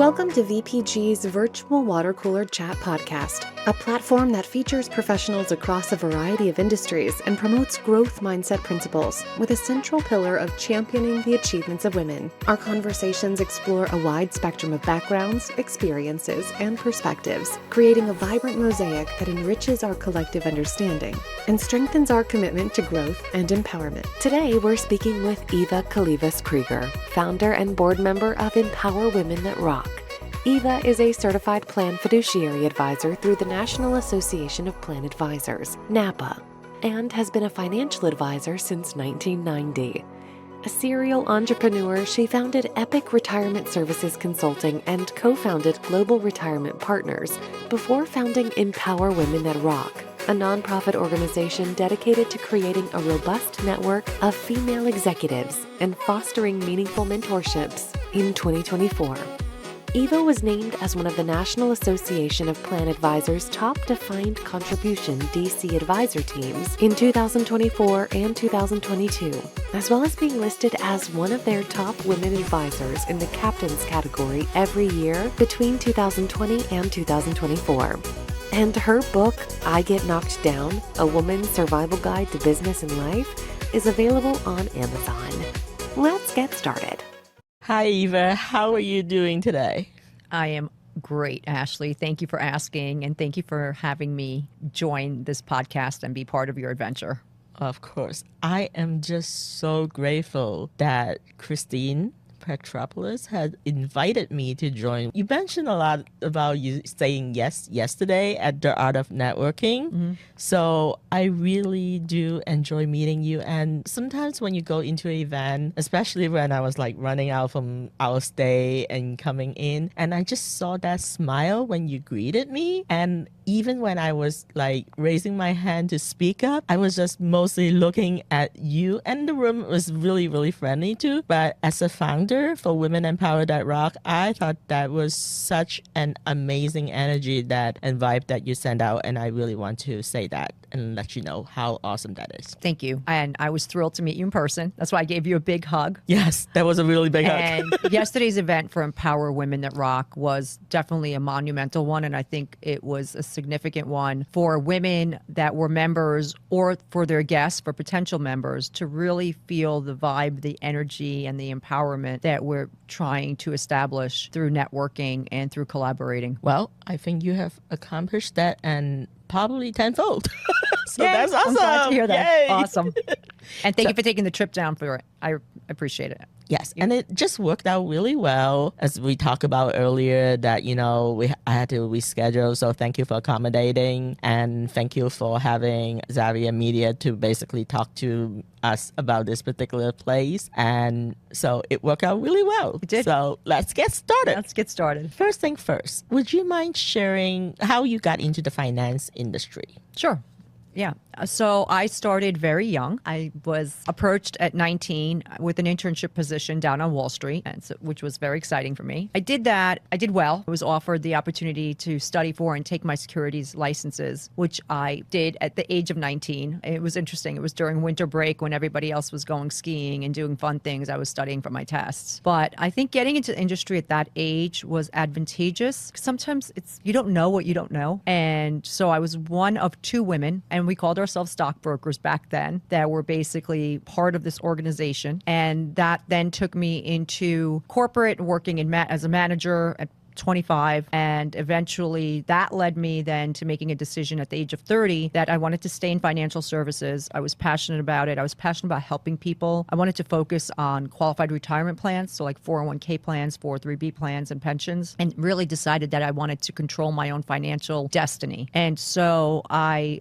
Welcome to VPG's Virtual Water Cooler Chat Podcast, a platform that features professionals across a variety of industries and promotes growth mindset principles with a central pillar of championing the achievements of women. Our conversations explore a wide spectrum of backgrounds, experiences, and perspectives, creating a vibrant mosaic that enriches our collective understanding and strengthens our commitment to growth and empowerment. Today, we're speaking with Eva Kalivas-Krieger, founder and board member of Empower Women That Rock. Eva is a certified Plan Fiduciary advisor through the National Association of Plan Advisors, NAPA, and has been a financial advisor since 1990. A serial entrepreneur, she founded Epic Retirement Services Consulting and co-founded Global Retirement Partners before founding Empower Women That Rock, a nonprofit organization dedicated to creating a robust network of female executives and fostering meaningful mentorships in 2024. Eva was named as one of the National Association of Plan Advisors' top defined contribution DC advisor teams in 2024 and 2022, as well as being listed as one of their top women advisors in the captains category every year between 2020 and 2024. And her book, I Get Knocked Down, A Woman's Survival Guide to Business and Life, is available on Amazon. Let's get started. Hi, Eva. How are you doing today? I am great, Ashley. Thank you for asking, and thank you for having me join this podcast and be part of your adventure. Of course. I am just so grateful that Christine Petropoulos had invited me to join. You mentioned a lot about you saying yes yesterday at the Art of Networking. Mm-hmm. So I really do enjoy meeting you. And sometimes when you go into an event, especially when I was like running out from our stay and coming in, and I just saw that smile when you greeted me. And even when I was like raising my hand to speak up, I was just mostly looking at you, and the room was really, really friendly too. But as a founder for Women Empower That Rock, I thought that was such an amazing energy that and vibe that you send out, and I really want to say that and let you know how awesome that is. Thank you. And I was thrilled to meet you in person. That's why I gave you a big hug. Yes, that was a really big hug. And yesterday's event for Empower Women That Rock was definitely a monumental one, and I think it was a significant one for women that were members or for their guests, for potential members, to really feel the vibe, the energy, and the empowerment that we're trying to establish through networking and through collaborating. Well, I think you have accomplished that, and probably tenfold. So Yay, that's awesome. I'm glad to hear that. Yay. Awesome. And thank you for taking the trip down for it. I appreciate it. Yes, and it just worked out really well. As we talked about earlier, that I had to reschedule. So thank you for accommodating, and thank you for having Xavier Media to basically talk to us about this particular place. And so it worked out really well. It did. So let's get started. Let's get started. First thing first, would you mind sharing how you got into the finance industry? Sure. Yeah. So I started very young. I was approached at 19 with an internship position down on Wall Street, which was very exciting for me. I did that. I did well. I was offered the opportunity to study for and take my securities licenses, which I did at the age of 19. It was interesting. It was during winter break when everybody else was going skiing and doing fun things. I was studying for my tests. But I think getting into the industry at that age was advantageous. Sometimes you don't know what you don't know. And so I was one of two women, and we called ourselves stockbrokers back then, that were basically part of this organization. And that then took me into corporate, working as a manager at 25, and eventually that led me then to making a decision at the age of 30 that I wanted to stay in financial services. I was passionate about it. I was passionate about helping people. I wanted to focus on qualified retirement plans, so like 401k plans, 403b plans, and pensions, and really decided that I wanted to control my own financial destiny. And so I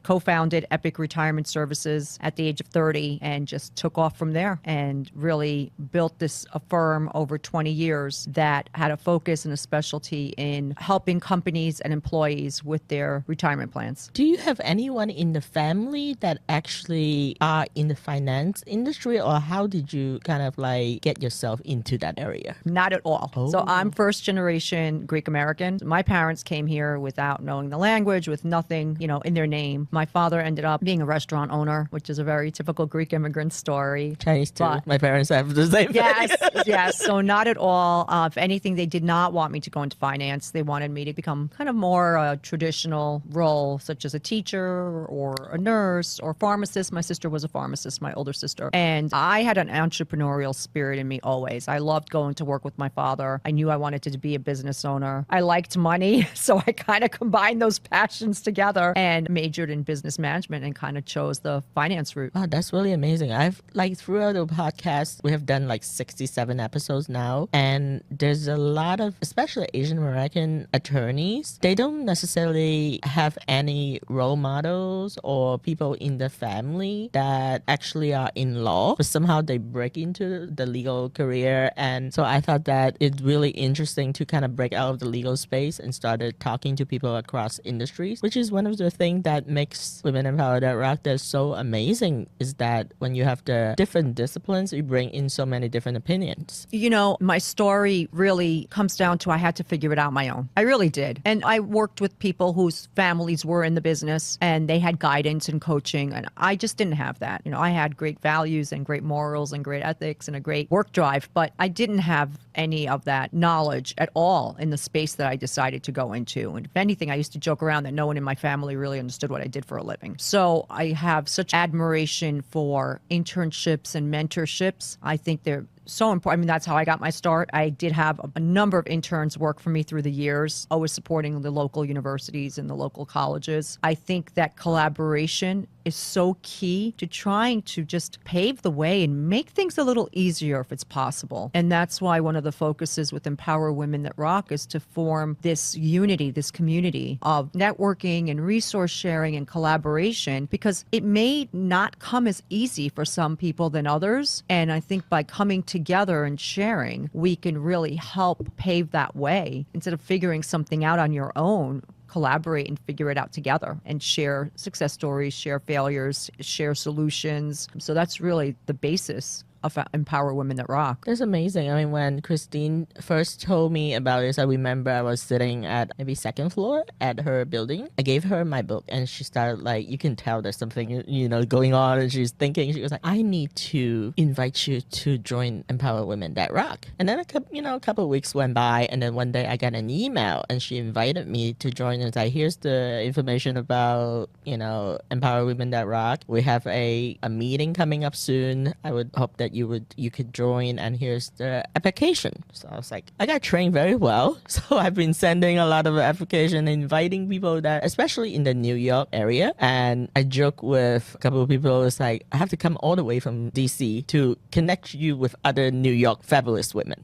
co-founded Epic Retirement Services at the age of 30 and just took off from there and really built a firm over 20 years that had a focus and a specialty in helping companies and employees with their retirement plans. Do you have anyone in the family that actually are in the finance industry, or how did you kind of like get yourself into that area? Not at all. Oh. So I'm first generation Greek American. My parents came here without knowing the language, with nothing, in their name. My father ended up being a restaurant owner, which is a very typical Greek immigrant story. Chinese too. My parents have the same thing. Yes. So not at all. If anything, they did not want want me to go into finance. They wanted me to become kind of more a traditional role, such as a teacher or a nurse or pharmacist. My sister was a pharmacist, my older sister. And I had an entrepreneurial spirit in me always. I loved going to work with my father. I knew I wanted to be a business owner. I liked money, so I kind of combined those passions together and majored in business management and kind of chose the finance route. Wow, that's really amazing. I've like throughout the podcast, we have done like 67 episodes now, and there's a lot of, especially Asian American attorneys, they don't necessarily have any role models or people in the family that actually are in law, but somehow they break into the legal career. And so I thought that it's really interesting to kind of break out of the legal space and started talking to people across industries, which is one of the things that makes Women Empower That Rock that's so amazing, is that when you have the different disciplines, you bring in so many different opinions. You know, my story really comes down to I had to figure it out my own. I really did. And I worked with people whose families were in the business and they had guidance and coaching, and I just didn't have that. You know, I had great values and great morals and great ethics and a great work drive, but I didn't have any of that knowledge at all in the space that I decided to go into. And if anything, I used to joke around that no one in my family really understood what I did for a living. So I have such admiration for internships and mentorships. I think they're so important. I mean, that's how I got my start. I did have a number of interns work for me through the years, always supporting the local universities and the local colleges. I think that collaboration is so key to trying to just pave the way and make things a little easier if it's possible. And that's why one of the focuses with Empower Women That Rock is to form this unity, this community of networking and resource sharing and collaboration, because it may not come as easy for some people than others. And I think by coming together and sharing, we can really help pave that way. Instead of figuring something out on your own, collaborate and figure it out together and share success stories, share failures, share solutions. So that's really the basis of Empower Women That Rock. That's amazing. I mean, when Christine first told me about this, I remember I was sitting at maybe second floor at her building. I gave her my book and she started like, you can tell there's something, you know, going on, and she's thinking, she was like, I need to invite you to join Empower Women That Rock. And then a couple of weeks went by, and then one day I got an email and she invited me to join and like, here's the information about, you know, Empower Women That Rock. We have a meeting coming up soon. I would hope that you could join, and here's the application. So I was like, I got trained very well. So I've been sending a lot of application, inviting people that, especially in the New York area. And I joke with a couple of people, it's like, I have to come all the way from DC to connect you with other New York fabulous women.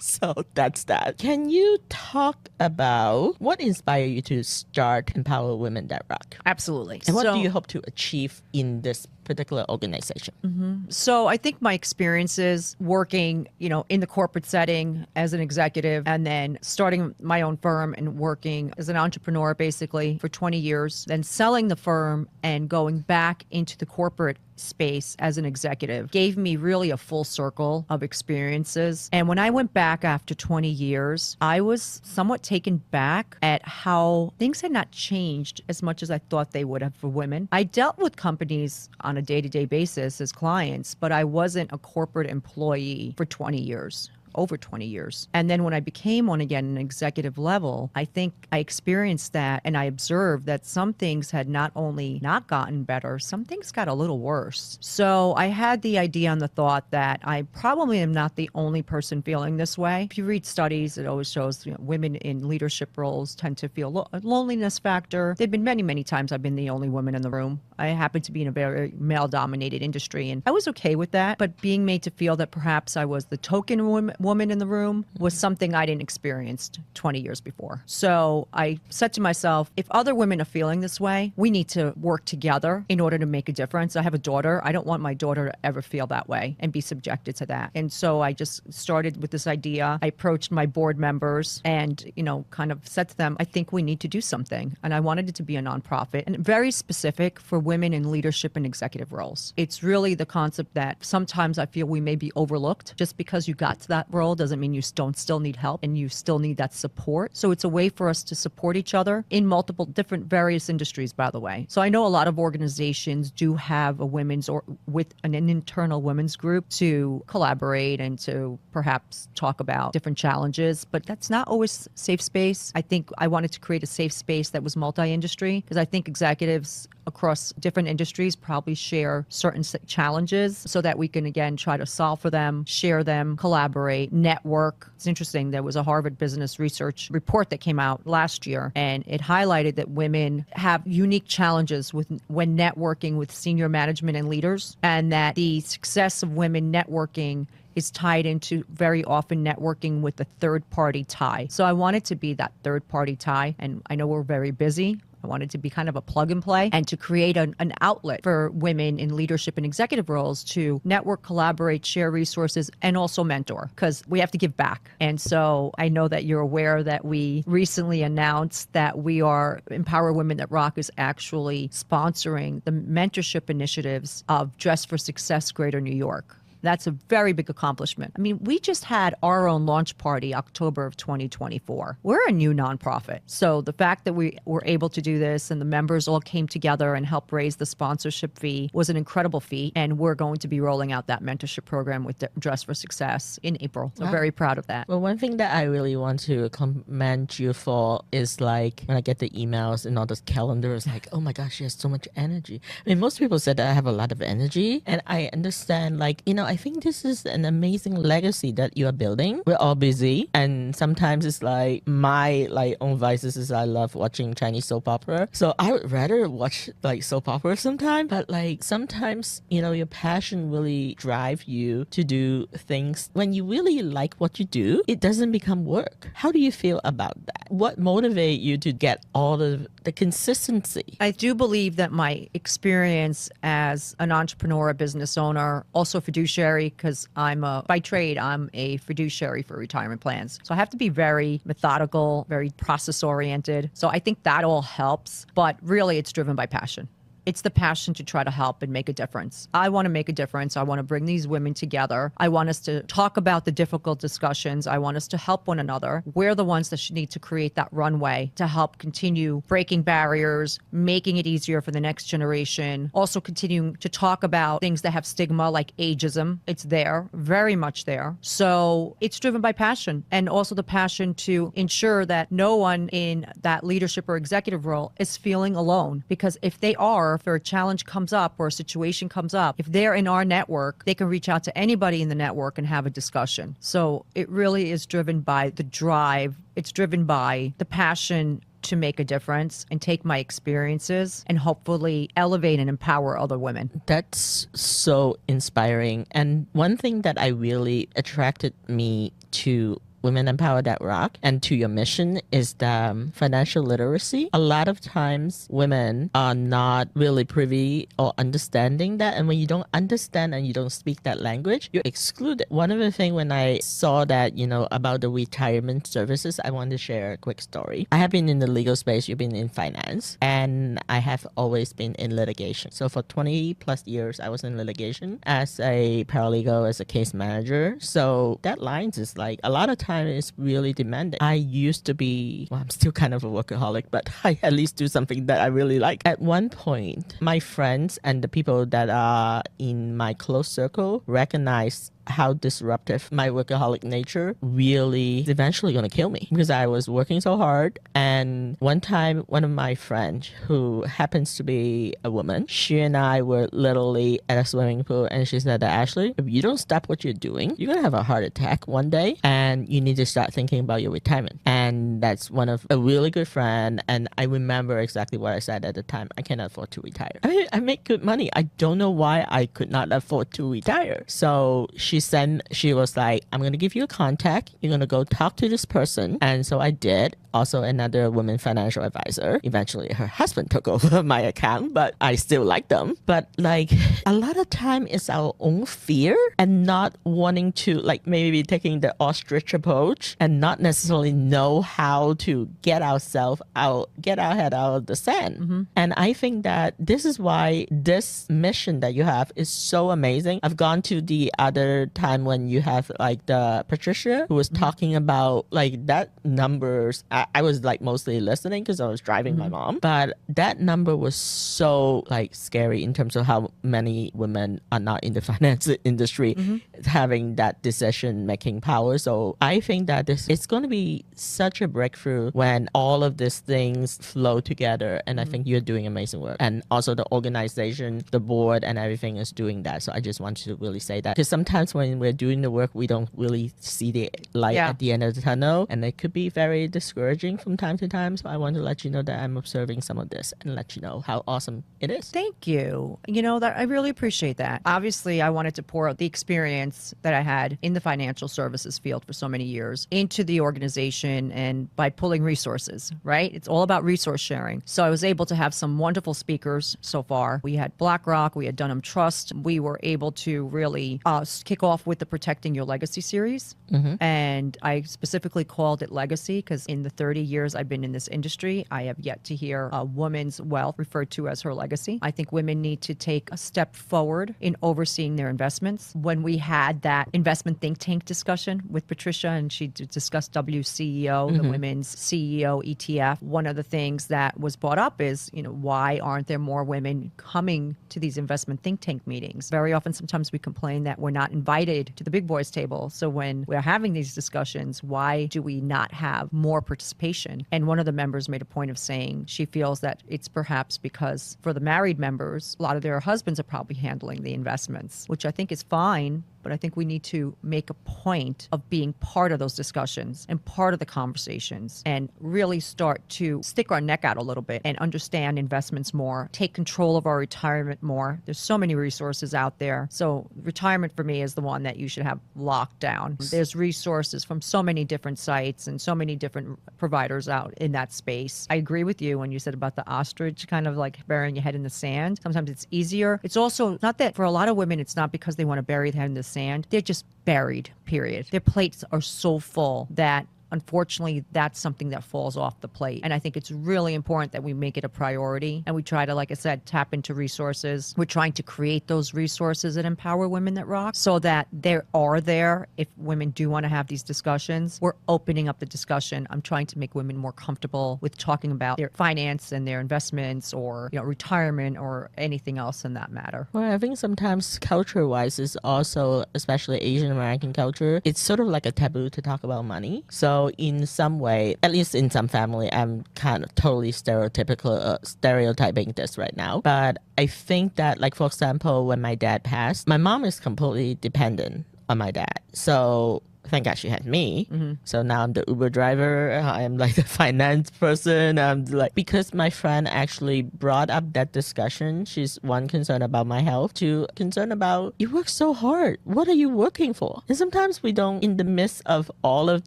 So that's that. Can you talk about what inspired you to start Empower Women That Rock? Absolutely. And what do you hope to achieve in this particular organization? So I think my experiences working, you know, in the corporate setting as an executive, and then starting my own firm and working as an entrepreneur basically for 20 years, then selling the firm and going back into the corporate space as an executive gave me really a full circle of experiences. And when I went back after 20 years, I was somewhat taken back at how things had not changed as much as I thought they would have for women. I dealt with companies on a day-to-day basis as clients, but I wasn't a corporate employee for 20 years. Over 20 years. And then when I became one again, an executive level, I think I experienced that, and I observed that some things had not only not gotten better, some things got a little worse. So I had the idea and the thought that I probably am not the only person feeling this way. If you read studies, it always shows, you know, women in leadership roles tend to feel a loneliness factor. There've been many, many times I've been the only woman in the room. I happen to be in a very male-dominated industry, and I was okay with that. But being made to feel that perhaps I was the token woman in the room was something I didn't experience 20 years before. So I said to myself, if other women are feeling this way, we need to work together in order to make a difference. I have a daughter. I don't want my daughter to ever feel that way and be subjected to that. And so I just started with this idea. I approached my board members and, you know, kind of said to them, I think we need to do something. And I wanted it to be a nonprofit and very specific for women in leadership and executive roles. It's really the concept that sometimes I feel we may be overlooked just because you got to that role doesn't mean you don't still need help and you still need that support. So it's a way for us to support each other in multiple different various industries, by the way. So I know a lot of organizations do have a women's or with an internal women's group to collaborate and to perhaps talk about different challenges, but that's not always safe space. I think I wanted to create a safe space that was multi-industry because I think executives across different industries probably share certain challenges so that we can, again, try to solve for them, share them, collaborate, network. It's interesting. There was a Harvard Business Research report that came out last year, and it highlighted that women have unique challenges when networking with senior management and leaders, and that the success of women networking is tied into very often networking with a third-party tie. So I wanted to be that third-party tie, and I know we're very busy. I wanted to be kind of a plug and play and to create an outlet for women in leadership and executive roles to network, collaborate, share resources, and also mentor, because we have to give back. And so I know that you're aware that we recently announced that Empower Women That Rock is actually sponsoring the mentorship initiatives of Dress for Success Greater New York. That's a very big accomplishment. I mean, we just had our own launch party October of 2024. We're a new nonprofit. So the fact that we were able to do this and the members all came together and helped raise the sponsorship fee was an incredible feat. And we're going to be rolling out that mentorship program with Dress for Success in April. So very proud of that. Well, one thing that I really want to commend you for is like when I get the emails and all those calendars, like, oh my gosh, she has so much energy. I mean, most people said that I have a lot of energy, and I understand, like, I think this is an amazing legacy that you are building. We're all busy, and sometimes it's like my own vices is I love watching Chinese soap opera. So I would rather watch like soap opera sometimes, but like sometimes, your passion really drive you to do things. When you really like what you do, it doesn't become work. How do you feel about that? What motivates you to get all of the consistency? I do believe that my experience as an entrepreneur, a business owner, also fiduciary, because by trade, I'm a fiduciary for retirement plans. So I have to be very methodical, very process oriented. So I think that all helps, but really it's driven by passion. It's the passion to try to help and make a difference. I want to make a difference. I want to bring these women together. I want us to talk about the difficult discussions. I want us to help one another. We're the ones that need to create that runway to help continue breaking barriers, making it easier for the next generation. Also continuing to talk about things that have stigma like ageism. It's there, very much there. So it's driven by passion, and also the passion to ensure that no one in that leadership or executive role is feeling alone. Because if they are, if a challenge comes up or a situation comes up, if they're in our network, they can reach out to anybody in the network and have a discussion. So it really is driven by the drive. It's driven by the passion to make a difference and take my experiences and hopefully elevate and empower other women. That's so inspiring. And one thing that I really attracted me to Women Empower That Rock and to your mission is the financial literacy. A lot of times women are not really privy or understanding that. And when you don't understand and you don't speak that language, you're excluded. One of the things when I saw that, about the retirement services, I want to share a quick story. I have been in the legal space, you've been in finance, and I have always been in litigation. So for 20 plus years, I was in litigation as a paralegal, as a case manager. So that lines is like a lot of times is really demanding. I used to be, I'm still kind of a workaholic, but I at least do something that I really like. At one point, my friends and the people that are in my close circle recognize how disruptive my workaholic nature really is eventually going to kill me, because I was working so hard. And one time, one of my friends who happens to be a woman, she and I were literally at a swimming pool, and she said that, Ashley, if you don't stop what you're doing, you're going to have a heart attack one day, and you need to start thinking about your retirement. And that's one of a really good friend. And I remember exactly what I said at the time. I cannot afford to retire. I mean, I make good money. I don't know why I could not afford to retire. So she was like, I'm going to give you a contact. You're going to go talk to this person. And so I did. Also another woman financial advisor. Eventually her husband took over my account, but I still like them. But like a lot of time it's our own fear and not wanting to, like, maybe taking the ostrich approach and not necessarily know how to get ourselves out, get our head out of the sand. Mm-hmm. And I think that this is why this mission that you have is so amazing. I've gone to the other other time when you have like the Patricia who was talking about like that numbers. I was like mostly listening because I was driving my mom, but that number was so like scary in terms of how many women are not in the finance industry having that decision making power. So I think that it's going to be such a breakthrough when all of these things flow together. And I think you're doing amazing work. And also the organization, the board and everything is doing that. So I just want to really say that, because sometimes when we're doing the work, we don't really see the light at the end of the tunnel, and it could be very discouraging from time to time. So I want to let you know that I'm observing some of this and let you know how awesome it is. Thank you. You know, that I really appreciate that. Obviously, I wanted to pour out the experience that I had in the financial services field for so many years into the organization, and by pulling resources, right? It's all about resource sharing. So I was able to have some wonderful speakers so far. We had BlackRock, we had Dunham Trust. We were able to really kick off with the Protecting Your Legacy series. And I specifically called it Legacy because in the 30 years I've been in this industry, I have yet to hear a woman's wealth referred to as her legacy. I think women need to take a step forward in overseeing their investments. When we had that investment think tank discussion with Patricia, and she discussed WCEO, the Women's CEO ETF, one of the things that was brought up is, you know, why aren't there more women coming to these investment think tank meetings? Very often, sometimes we complain that we're not invited to the big boys table. So when we're having these discussions, why do we not have more participation? And one of the members made a point of saying she feels that it's perhaps because for the married members, a lot of their husbands are probably handling the investments, which I think is fine. But I think we need to make a point of being part of those discussions and part of the conversations, and really start to stick our neck out a little bit and understand investments more, take control of our retirement more. There's so many resources out there. So retirement for me is the one that you should have locked down. There's resources from so many different sites and so many different providers out in that space. I agree with you when you said about the ostrich kind of like burying your head in the sand. Sometimes it's easier. It's also not that for a lot of women, it's not because they want to bury their head in the sand. They're just buried, period. Their plates are so full that unfortunately, that's something that falls off the plate. And I think it's really important that we make it a priority. And we try to, like I said, tap into resources. We're trying to create those resources that empower women that rock, so that they are there if women do want to have these discussions. We're opening up the discussion. I'm trying to make women more comfortable with talking about their finance and their investments, or, you know, retirement, or anything else in that matter. Well, I think sometimes culture-wise is also, especially Asian American culture, it's sort of like a taboo to talk about money. So in some way, at least in some family, I'm kind of totally stereotyping this right now. But I think that, like, for example, when my dad passed, my mom is completely dependent on my dad. So thank God she had me. So now I'm the Uber driver. I'm like the finance person. I'm like, because my friend actually brought up that discussion. She's one concerned about my health, two concerned about, you work so hard. What are you working for? And sometimes we don't, in the midst of all of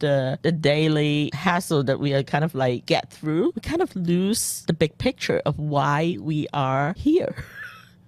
the daily hassle that we are kind of like get through, we kind of lose the big picture of why we are here.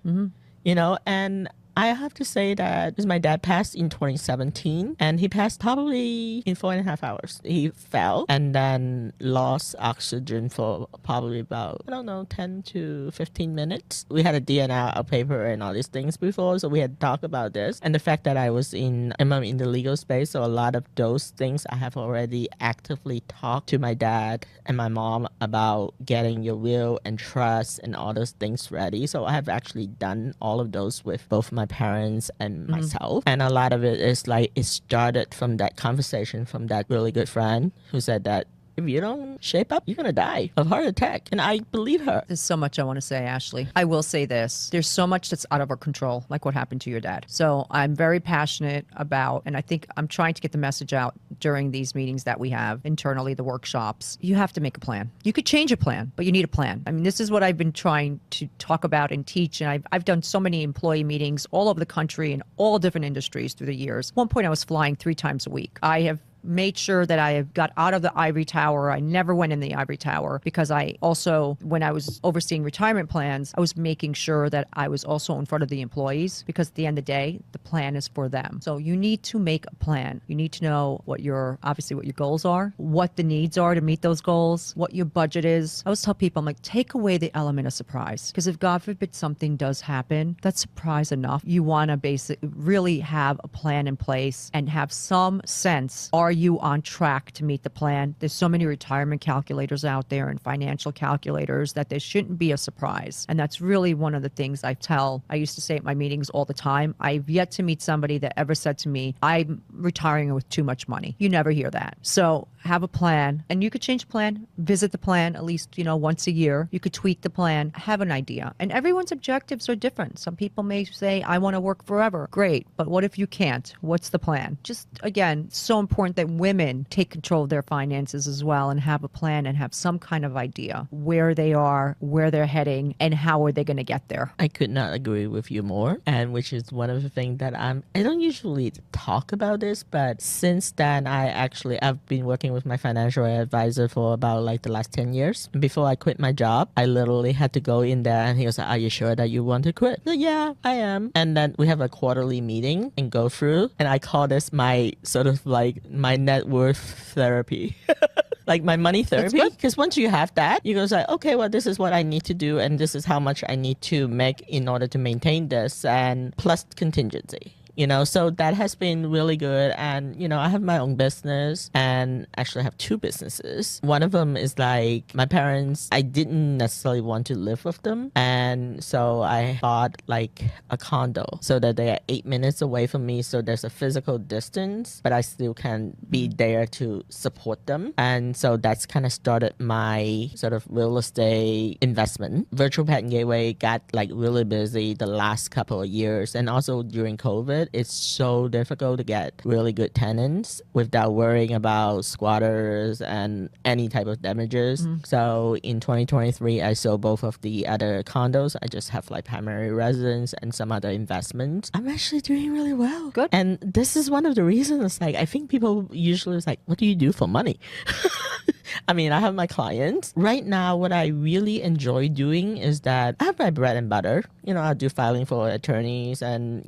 You know, and I have to say that because my dad passed in 2017, and he passed probably in 4.5 hours. He fell and then lost oxygen for probably about, 10 to 15 minutes. We had a DNR paper and all these things before, so we had talked about this. And the fact that I'm in the legal space, so a lot of those things I have already actively talked to my dad and my mom about getting your will and trust and all those things ready. So I have actually done all of those with both my parents and myself. And a lot of it is like, it started from that conversation from that really good friend who said that if you don't shape up, you're going to die of heart attack. And I believe her. There's so much I want to say, Ashley. I will say this. There's so much that's out of our control, like what happened to your dad. So I'm very passionate about, and I think I'm trying to get the message out during these meetings that we have internally, the workshops. You have to make a plan. You could change a plan, but you need a plan. I mean, this is what I've been trying to talk about and teach. And I've done so many employee meetings all over the country in all different industries through the years. At one point, I was flying 3 times a week. I have made sure that I got out of the ivory tower. I never went in the ivory tower because I also, when I was overseeing retirement plans, I was making sure that I was also in front of the employees, because at the end of the day, the plan is for them. So you need to make a plan. You need to know obviously what your goals are, what the needs are to meet those goals, what your budget is. I always tell people, I'm like, take away the element of surprise, because if God forbid something does happen, that's surprise enough. You want to really have a plan in place and have some sense, are you on track to meet the plan? There's so many retirement calculators out there and financial calculators that there shouldn't be a surprise. And that's really one of the things I used to say at my meetings all the time. I've yet to meet somebody that ever said to me, I'm retiring with too much money. You never hear that. So have a plan, and you could change the plan, visit the plan at least, once a year. You could tweak the plan, have an idea. And everyone's objectives are different. Some people may say, I want to work forever. Great. But what if you can't? What's the plan? Just, again, so important that women take control of their finances as well and have a plan and have some kind of idea where they are, where they're heading, and how are they going to get there. I could not agree with you more. And which is one of the things that I don't usually talk about this, but since then, I've been working with my financial advisor for about like the last 10 years. Before I quit my job, I literally had to go in there and he was like, are you sure that you want to quit? Like, yeah, I am. And then we have a quarterly meeting and go through. And I call this my sort of like my net worth therapy. Like my money therapy. Because once you have that, you go like, okay, well, this is what I need to do. And this is how much I need to make in order to maintain this, and plus contingency. So that has been really good. And, I have my own business, and actually I have two businesses. One of them is like my parents, I didn't necessarily want to live with them. And so I bought like a condo so that they are 8 minutes away from me. So there's a physical distance, but I still can be there to support them. And so that's kind of started my sort of real estate investment. Virtual Pet and Gateway got like really busy the last couple of years. And also during COVID, it's so difficult to get really good tenants without worrying about squatters and any type of damages. So in 2023, I sold both of the other condos. I just have like primary residence and some other investments. I'm actually doing really well. Good. And this is one of the reasons, like, I think people usually is like, what do you do for money? I mean, I have my clients. Right now, what I really enjoy doing is that I have my bread and butter. I do filing for attorneys and,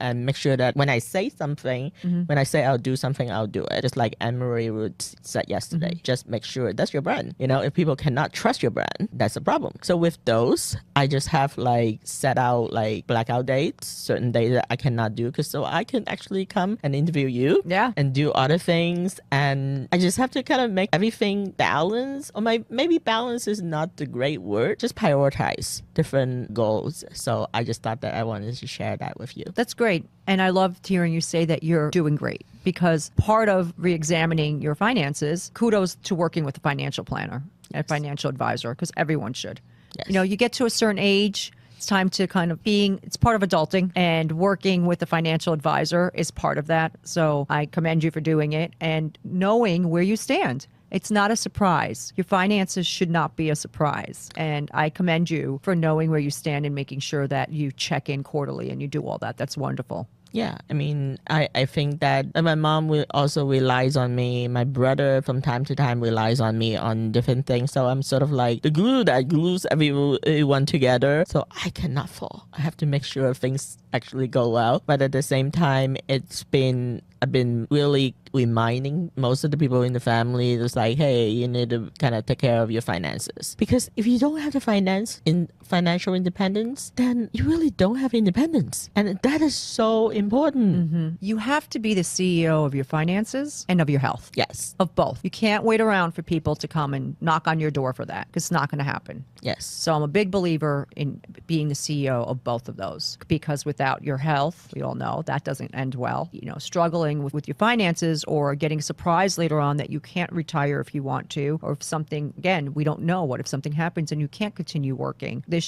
and make sure that when I say something, when I say I'll do something, I'll do it. Just like Anne-Marie Wood said yesterday, just make sure that's your brand. If people cannot trust your brand, that's a problem. So with those, I just have like set out like blackout dates, certain days that I cannot do, so I can actually come and interview you and do other things. And I just have to kind of make everything balance, or maybe balance is not the great word, just prioritize different goals. So I just thought that I wanted to share that with you. That's great. And I loved hearing you say that you're doing great, because part of re-examining your finances, kudos to working with a financial planner and a financial advisor, because everyone should. Yes. You get to a certain age, it's time to kind of it's part of adulting, and working with a financial advisor is part of that. So I commend you for doing it and knowing where you stand. It's not a surprise. Your finances should not be a surprise. And I commend you for knowing where you stand and making sure that you check in quarterly and you do all that. That's wonderful. Yeah, I mean, I think that my mom also relies on me. My brother from time to time relies on me on different things. So I'm sort of like the glue that glues everyone together. So I cannot fall. I have to make sure things actually go well. But at the same time, I've been really reminding most of the people in the family, it's like, hey, you need to kind of take care of your finances. Because if you don't have the financial independence, then you really don't have independence. And that is so important. You have to be the CEO of your finances and of your health. Yes. Of both. You can't wait around for people to come and knock on your door for that, because it's not going to happen. Yes. So I'm a big believer in being the CEO of both of those, because without your health, we all know that doesn't end well. Struggling with your finances, or getting surprised later on that you can't retire if you want to, or if something, again, we don't know, what if something happens and you can't continue working. That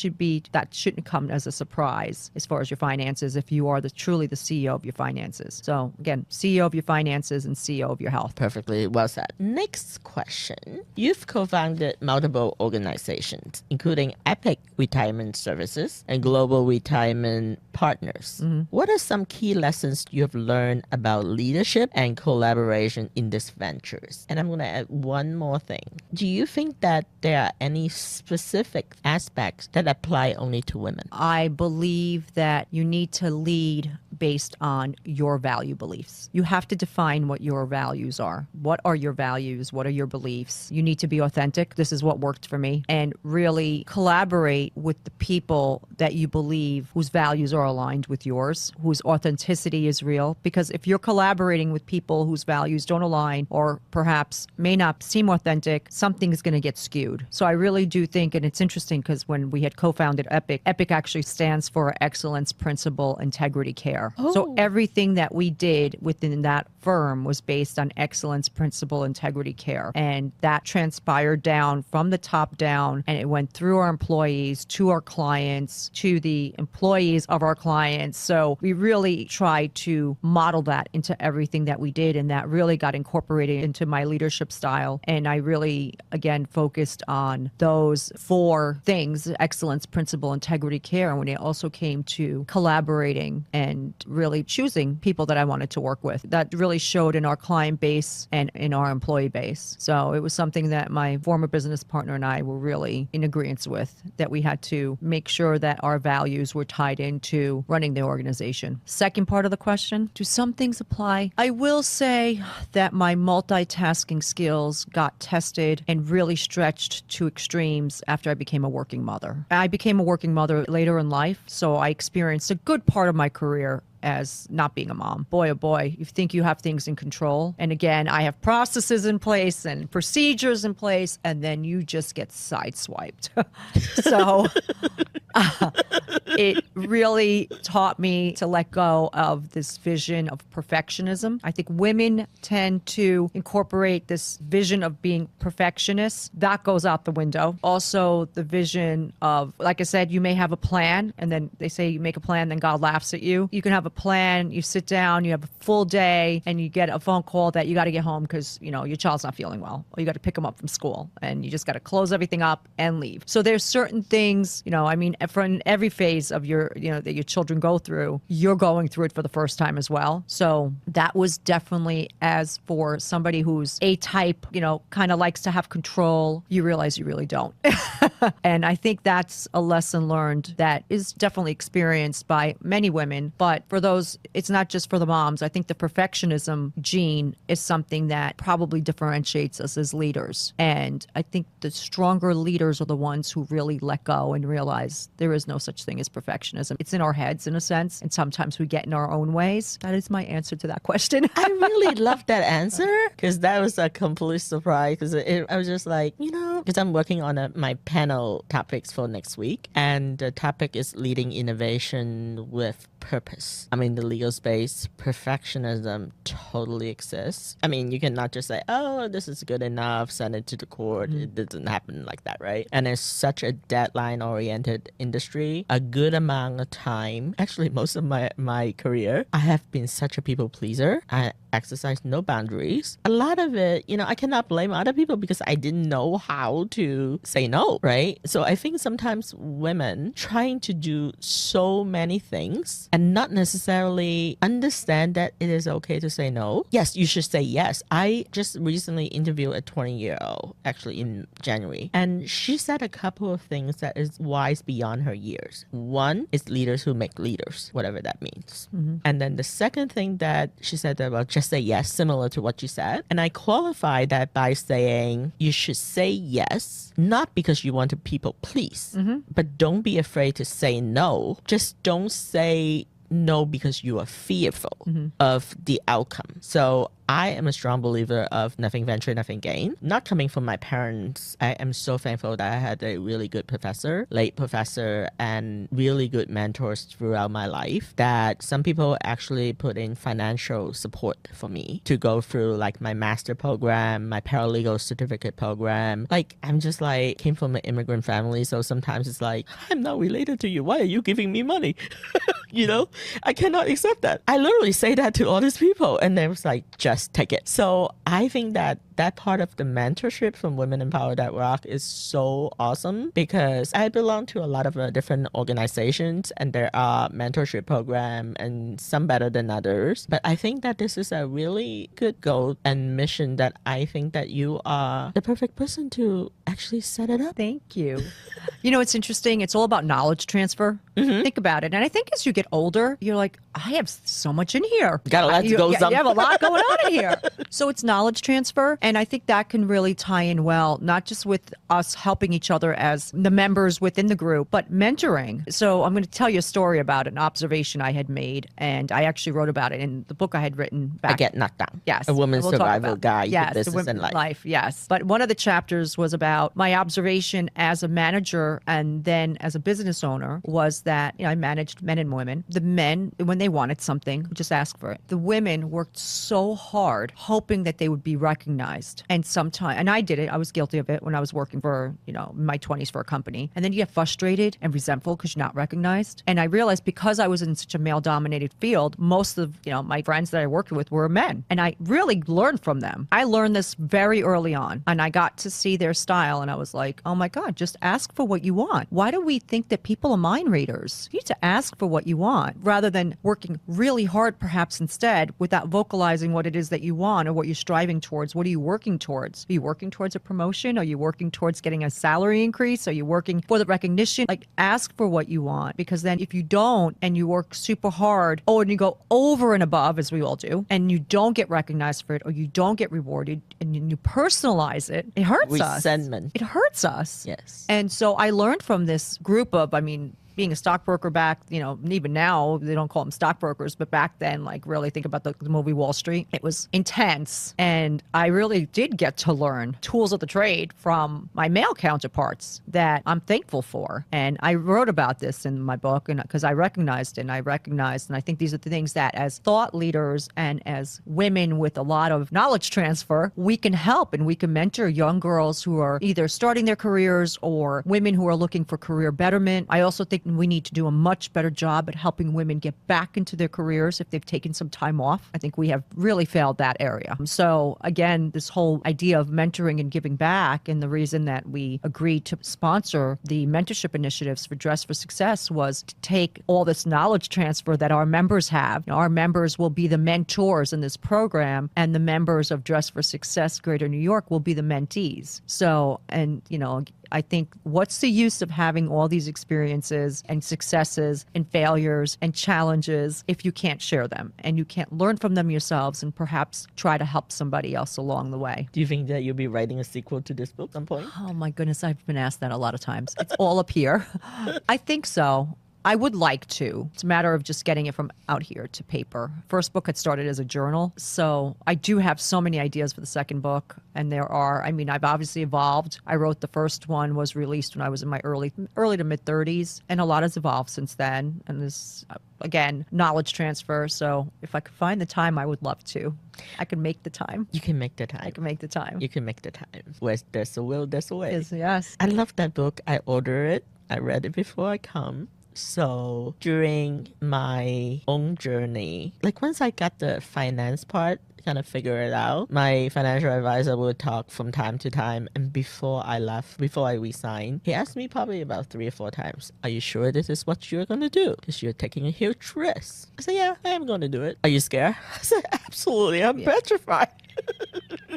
shouldn't come as a surprise as far as your finances, if you are truly the CEO of your finances. So again, CEO of your finances and CEO of your health. Perfectly well said. Next question. You've co-founded multiple organizations, including Epic Retirement Services and Global Retirement partners. What are some key lessons you have learned about leadership and collaboration in these ventures? And I'm going to add one more thing. Do you think that there are any specific aspects that apply only to women? I believe that you need to lead based on your value beliefs. You have to define what your values are. What are your values? What are your beliefs? You need to be authentic. This is what worked for me. And really collaborate with the people that you believe whose values are aligned with yours, whose authenticity is real. Because if you're collaborating with people whose values don't align or perhaps may not seem authentic, something is going to get skewed. So I really do think, and it's interesting because when we had co-founded Epic, Epic actually stands for Excellence, Principle, Integrity, Care. So everything that we did within that firm was based on excellence, principle, integrity, care. And that transpired down from the top down, and it went through our employees to our clients, to the employees of our clients. So we really tried to model that into everything that we did, and that really got incorporated into my leadership style. And I really, again, focused on those 4 things: excellence, principle, integrity, care. And when it also came to collaborating and really choosing people that I wanted to work with, that really showed in our client base and in our employee base. So it was something that my former business partner and I were really in agreement with, that we had to make sure that our values were tied into running the organization. Second part of the question, do some things apply? I will say that my multitasking skills got tested and really stretched to extremes after I became a working mother. I became a working mother later in life, so I experienced a good part of my career as not being a mom. Boy, oh boy, you think you have things in control. And again, I have processes in place and procedures in place, and then you just get sideswiped. So it really taught me to let go of this vision of perfectionism. I think women tend to incorporate this vision of being perfectionists. That goes out the window. Also, the vision of, like I said, you may have a plan, and then they say you make a plan, then God laughs at you. You can have a plan, you sit down, you have a full day, and you get a phone call that you got to get home because, you know, your child's not feeling well, or you got to pick them up from school, and you just got to close everything up and leave. So there's certain things, you know, I mean, from every phase of your, you know, that your children go through, you're going through it for the first time as well. So that was definitely, as for somebody who's A type, you know, kind of likes to have control, you realize you really don't. And I think that's a lesson learned that is definitely experienced by many women. But for those, it's not just for the moms. I think the perfectionism gene is something that probably differentiates us as leaders. And I think the stronger leaders are the ones who really let go and realize there is no such thing as perfectionism. It's in our heads, in a sense, and sometimes we get in our own ways. That is my answer to that question. I really love that answer, because that was a complete surprise. Because I was just like, you know, because I'm working on my panel topics for next week, and the topic is leading innovation with purpose. I mean, the legal space, perfectionism totally exists. I mean, you cannot just say, oh, this is good enough, send it to the court. It doesn't happen like that, right? And it's such a deadline-oriented industry. A good amount of time, actually most of my career, I have been such a people pleaser. I exercise no boundaries. A lot of it, you know, I cannot blame other people because I didn't know how to say no, right? So I think sometimes women trying to do so many things and not necessarily understand that it is okay to say no. Yes, you should say yes. I just recently interviewed a 20-year-old, actually in January, and she said a couple of things that is wise beyond her years. One is leaders who make leaders, whatever that means. And then the second thing that she said about just say yes, similar to what you said. And I qualify that by saying you should say yes, not because you want to people please, but don't be afraid to say no. Just don't say no because you are fearful of the outcome. So I am a strong believer of nothing venture, nothing gain. Not coming from my parents, I am so thankful that I had a really good professor, late professor, and really good mentors throughout my life, that some people actually put in financial support for me to go through like my master program, my paralegal certificate program. Like, I'm just like, came from an immigrant family, so sometimes it's like, I'm not related to you. Why are you giving me money? You know, I cannot accept that. I literally say that to all these people, and they was like, just take it. So I think that that part of the mentorship from Women in Power That Rock is so awesome because I belong to a lot of different organizations and there are mentorship program and some better than others. But I think that this is a really good goal and mission that I think that you are the perfect person to actually set it up. Thank you. You know, it's interesting. It's all about knowledge transfer. Think about it. And I think as you get older, you're like, I have so much in here. Got a lot to go. You have a lot going on in here. So it's knowledge transfer. And I think that can really tie in well, not just with us helping each other as the members within the group, but mentoring. So I'm going to tell you a story about an observation I had made. And I actually wrote about it in the book I had written back. I Get Knocked Down. Yes. A woman's We'll talk survival about- guide yes, to the business and women's life. Yes. But one of the chapters was about my observation as a manager and then as a business owner was that, I managed men and women. The men, when they wanted something, would just ask for it. The women worked so hard hoping that they would be recognized. And I did it. I was guilty of it when I was working for, in my 20s for a company. And then you get frustrated and resentful because you're not recognized. And I realized because I was in such a male-dominated field, most of, my friends that I worked with were men. And I really learned from them. I learned this very early on. And I got to see their style. And I was like, oh my God, just ask for what you want. Why do we think that people are mind readers? You need to ask for what you want rather than working really hard perhaps instead without vocalizing what it is that you want or what you're striving towards. What are you working towards? Are you working towards a promotion? Are you working towards getting a salary increase? Are you working for the recognition? Like, ask for what you want, because then if you don't and you work super hard, and you go over and above, as we all do, and you don't get recognized for it or you don't get rewarded and you personalize it, it hurts us. Resentment. It hurts us. Yes. And so I learned from this group of, being a stockbroker back, even now, they don't call them stockbrokers, but back then, really think about the movie Wall Street. It was intense. And I really did get to learn tools of the trade from my male counterparts that I'm thankful for. And I wrote about this in my book and because I recognized, and I think these are the things that as thought leaders and as women with a lot of knowledge transfer, we can help and we can mentor young girls who are either starting their careers or women who are looking for career betterment. I also think we need to do a much better job at helping women get back into their careers if they've taken some time off. I think we have really failed that area. So again, this whole idea of mentoring and giving back, and the reason that we agreed to sponsor the mentorship initiatives for Dress for Success was to take all this knowledge transfer that our members have. Our members will be the mentors in this program, and the members of Dress for Success Greater New York will be the mentees. So, I think what's the use of having all these experiences and successes and failures and challenges if you can't share them and you can't learn from them yourselves and perhaps try to help somebody else along the way? Do you think that you'll be writing a sequel to this book at some point? Oh my goodness, I've been asked that a lot of times. It's all up here. I think so. I would like to. It's a matter of just getting it from out here to paper. First book had started as a journal. So I do have so many ideas for the second book. And there are, I've obviously evolved. I wrote the first one was released when I was in my early to mid 30s. And a lot has evolved since then. And this, again, knowledge transfer. So if I could find the time, I would love to. I can make the time. You can make the time. I can make the time. You can make the time. Where there's a will, there's a way. Yes. I love that book. I ordered it. I read it before I come. So during my own journey, once I got the finance part, kind of figure it out, my financial advisor would talk from time to time. And before I resigned, he asked me probably about 3 or 4 times, are you sure this is what you're going to do? Because you're taking a huge risk. I said, yeah, I am going to do it. Are you scared? I said, absolutely. I'm petrified.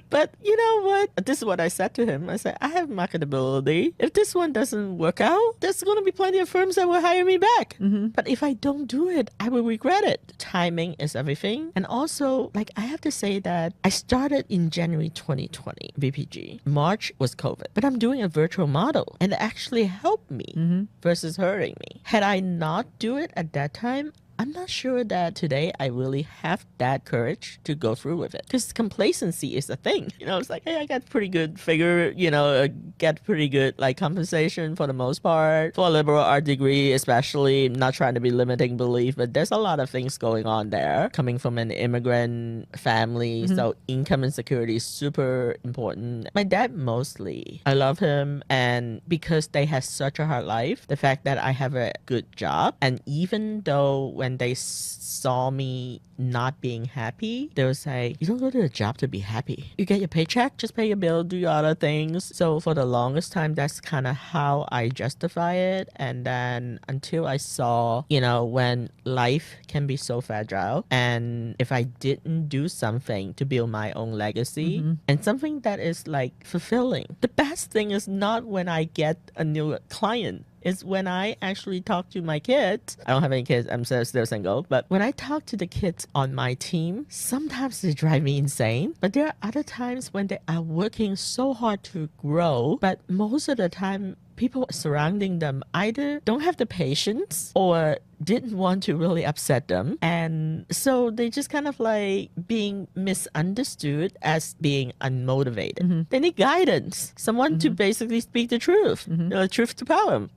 But you know what? This is what I said to him. I said, I have marketability. If this one doesn't work out, there's going to be plenty of firms that will hire me back. Mm-hmm. But if I don't do it, I will regret it. Timing is everything. And also, I have to say that I started in January 2020, VPG. March was COVID. But I'm doing a virtual model. And it actually helped me versus hurting me. Had I not do it at that time, I'm not sure that today I really have that courage to go through with it. Because complacency is a thing. It's like, hey, I got pretty good figure, get pretty good compensation for the most part. For a liberal art degree, especially, not trying to be limiting belief, but there's a lot of things going on there. Coming from an immigrant family, so income and security is super important. My dad mostly, I love him, and because they had such a hard life, the fact that I have a good job, and even though when when they saw me not being happy, they would say, you don't go to the job to be happy. You get your paycheck, just pay your bill, do your other things. So for the longest time, that's kind of how I justify it. And then until I saw, when life can be so fragile, and if I didn't do something to build my own legacy and something that is like fulfilling, the best thing is not when I get a new client. Is when I actually talk to my kids. I don't have any kids, I'm still single. But when I talk to the kids on my team, sometimes they drive me insane. But there are other times when they are working so hard to grow. But most of the time, people surrounding them either don't have the patience or didn't want to really upset them. And so they just kind of like being misunderstood as being unmotivated. They need guidance, someone to basically speak the truth, the truth to power,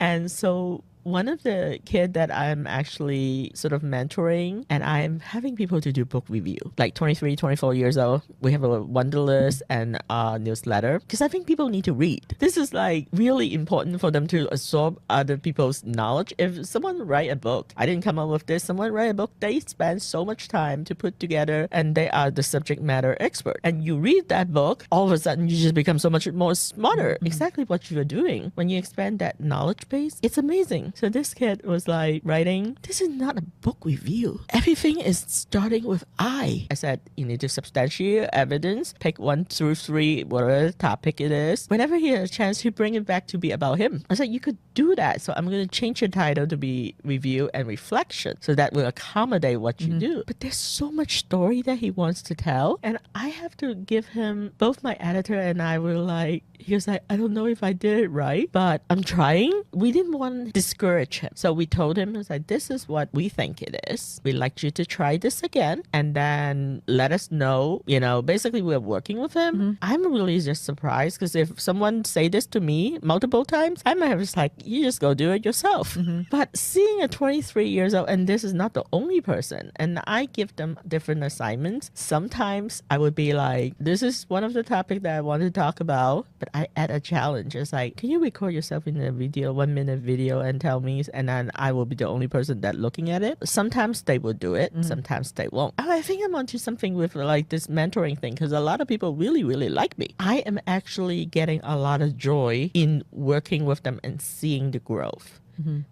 And so one of the kids that I'm actually sort of mentoring, and I'm having people to do book review, like 23, 24 years old. We have a Wonderlist and a newsletter because I think people need to read. This is like really important for them to absorb other people's knowledge. If someone write a book, I didn't come up with this, someone write a book, they spend so much time to put together and they are the subject matter expert. And you read that book, all of a sudden you just become so much more smarter. Exactly what you're doing. When you expand that knowledge base, it's amazing. So this kid was like writing, this is not a book review. Everything is starting with I said, you need to substantiate evidence, pick 1 through 3, whatever topic it is. Whenever he has a chance, he bring it back to be about him. I said, you could do that. So I'm going to change your title to be review and reflection. So that will accommodate what you do. But there's so much story that he wants to tell. And I have to give him, both my editor and I were like, he was like, I don't know if I did it right, but I'm trying. We didn't want to discourage him. So we told him, it's like, this is what we think it is. We'd like you to try this again and then let us know. Basically we're working with him. I'm really just surprised because if someone say this to me multiple times, I might have just like, you just go do it yourself. But seeing a 23 years old, and this is not the only person, and I give them different assignments. Sometimes I would be like, this is one of the topics that I want to talk about, but I add a challenge. It's like, can you record yourself in a video, 1 minute video, and tell me, and then I will be the only person that looking at it. Sometimes they will do it, sometimes they won't. I think I'm onto something with like this mentoring thing because a lot of people really, really like me. I am actually getting a lot of joy in working with them and seeing the growth.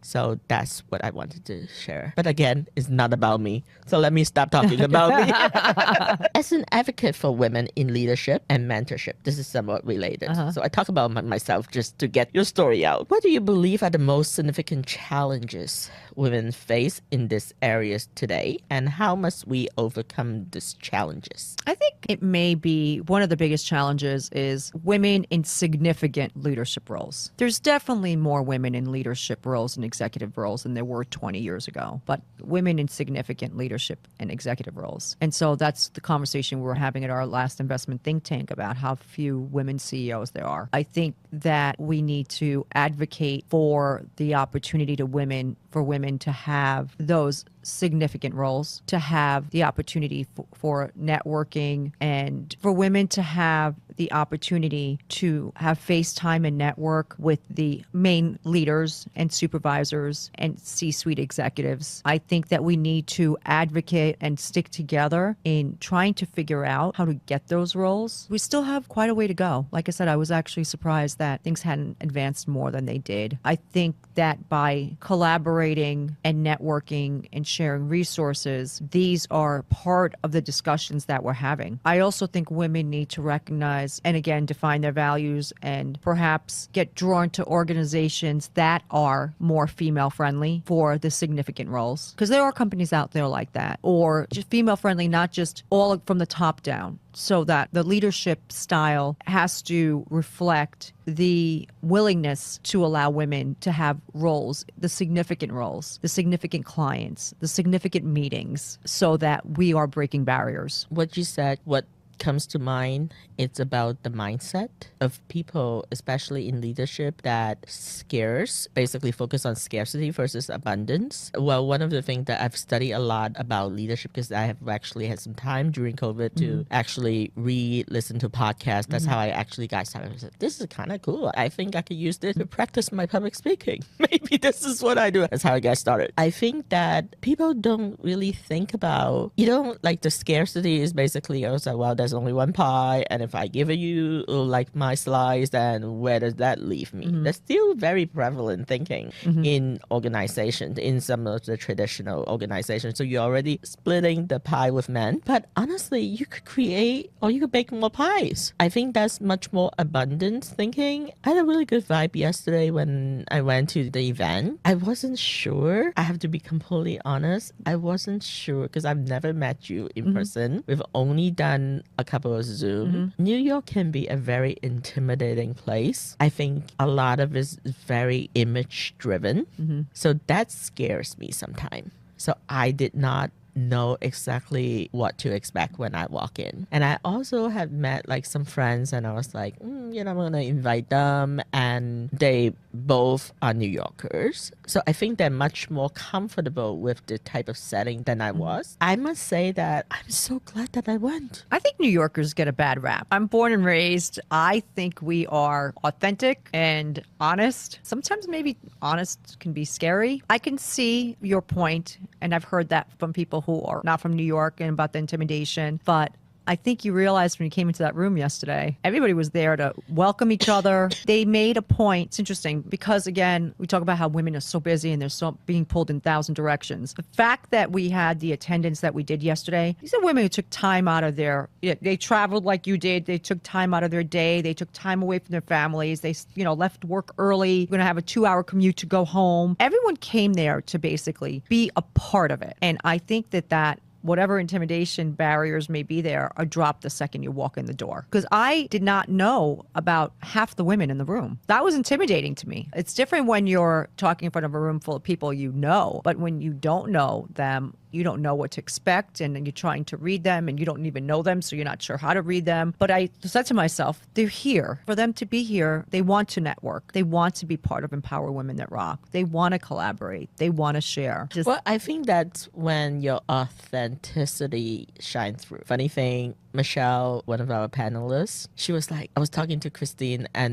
So that's what I wanted to share. But again, it's not about me. So let me stop talking about me. As an advocate for women in leadership and mentorship, this is somewhat related. So I talk about myself just to get your story out. What do you believe are the most significant challenges women face in these areas today? And how must we overcome these challenges? I think it may be one of the biggest challenges is women in significant leadership roles. There's definitely more women in leadership roles and executive roles than there were 20 years ago, but women in significant leadership and executive roles. And so that's the conversation we were having at our last investment think tank about how few women CEOs there are. I think that we need to advocate for the opportunity for women to have those significant roles, to have the opportunity for networking, and for women to have the opportunity to have face time and network with the main leaders and supervisors and C-suite executives. I think that we need to advocate and stick together in trying to figure out how to get those roles. We still have quite a way to go. Like I said, I was actually surprised that things hadn't advanced more than they did. I think that by collaborating and networking and sharing resources, these are part of the discussions that we're having. I also think women need to recognize and again define their values and perhaps get drawn to organizations that are more female friendly for the significant roles, because there are companies out there like that, or just female friendly, not just all from the top down, so that the leadership style has to reflect the willingness to allow women to have roles, the significant clients, the significant meetings, so that we are breaking barriers. What you said, what comes to mind, it's about the mindset of people, especially in leadership, that basically focus on scarcity versus abundance. Well, one of the things that I've studied a lot about leadership, because I have actually had some time during COVID to actually listen to podcasts. That's how I actually got started. I said, this is kind of cool. I think I could use this to practice my public speaking. Maybe this is what I do. That's how I got started. I think that people don't really think about, like the scarcity is basically, I was like, well, there's only one pie, and if I give you like my slice, then where does that leave me? That's still very prevalent thinking in organizations, in some of the traditional organizations. So you're already splitting the pie with men, but honestly, you could create or you could bake more pies. I think that's much more abundant thinking. I had a really good vibe yesterday when I went to the event. I wasn't sure. I have to be completely honest. I wasn't sure because I've never met you in person. We've only done a couple of Zoom. New York can be a very intimidating place. I think a lot of it is very image driven. So that scares me sometimes. So I did not know exactly what to expect when I walk in. And I also have met like some friends and I was like, I'm going to invite them, and they both are New Yorkers. So I think they're much more comfortable with the type of setting than I was. I must say that I'm so glad that I went. I think New Yorkers get a bad rap. I'm born and raised. I think we are authentic and honest. Sometimes maybe honest can be scary. I can see your point, and I've heard that from people who are not from New York and about the intimidation. But I think you realized when you came into that room yesterday, everybody was there to welcome each other. They made a point. It's interesting because, again, we talk about how women are so busy and they're so being pulled in 1,000 directions. The fact that we had the attendance that we did yesterday, these are women who took time out of they traveled like you did. They took time out of their day. They took time away from their families. They, left work early. We're going to have a 2-hour commute to go home. Everyone came there to basically be a part of it. And I think that whatever intimidation barriers may be there are dropped the second you walk in the door. Because I did not know about half the women in the room. That was intimidating to me. It's different when you're talking in front of a room full of people you know, but when you don't know them, you don't know what to expect, and then you're trying to read them and you don't even know them, so you're not sure how to read them. But I said to myself, they're here. For them to be here, they want to network. They want to be part of Empower Women That Rock. They want to collaborate. They want to share. Well, I think that's when your authenticity shines through. Funny thing, Michelle, one of our panelists, she was like, I was talking to Christine, and